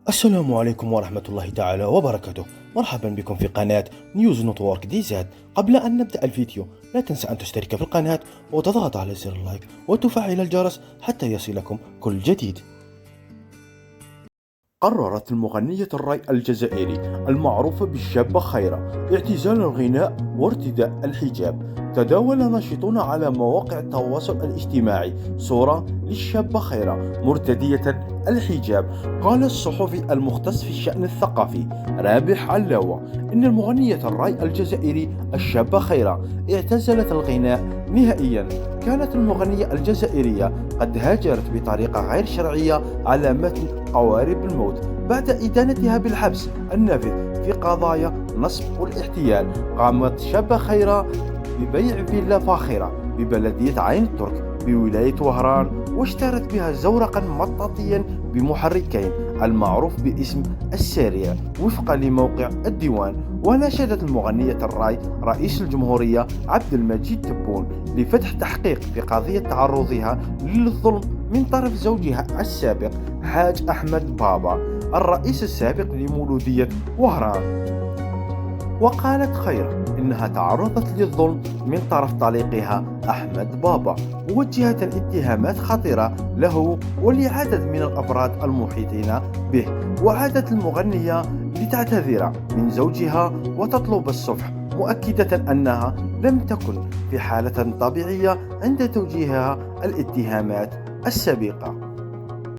السلام عليكم ورحمة الله تعالى وبركاته. مرحبا بكم في قناة نيوز نتورك دي زاد. قبل أن نبدأ الفيديو لا تنسى أن تشترك في القناة وتضغط على زر اللايك وتفعل الجرس حتى يصلكم كل جديد. قررت المغنية الراي الجزائري المعروفة بالشابة خيرة اعتزال الغناء وارتداء الحجاب. تداول ناشطون على مواقع التواصل الاجتماعي صورة للشابة خيرة مرتدية الحجاب. قال الصحفي المختص في الشأن الثقافي رابح علاوة إن المغنية الراي الجزائري الشابة خيرة اعتزلت الغناء نهائيا. كانت المغنية الجزائرية قد هاجرت بطريقة غير شرعية على متن قوارب الموت بعد إدانتها بالحبس النافذ في قضايا نصب والاحتيال. قامت شابة خيرة ببيع فيلا فاخرة ببلدية عين الترك بولاية وهران، واشترت بها زورقا مطاطيا بمحركين المعروف باسم السارية وفقا لموقع الديوان. وناشدت المغنية الراي رئيس الجمهورية عبد المجيد تبون لفتح تحقيق في قضية تعرضها للظلم من طرف زوجها السابق حاج أحمد بابا الرئيس السابق لمولودية وهران. وقالت خير إنها تعرضت للظلم من طرف طليقها أحمد بابا، ووجهت اتهامات خطيرة له ولعدد من الأفراد المحيطين به. وعادت المغنية لتعتذر من زوجها وتطلب الصفح، مؤكدة أنها لم تكن في حالة طبيعية عند توجيهها الاتهامات السابقة.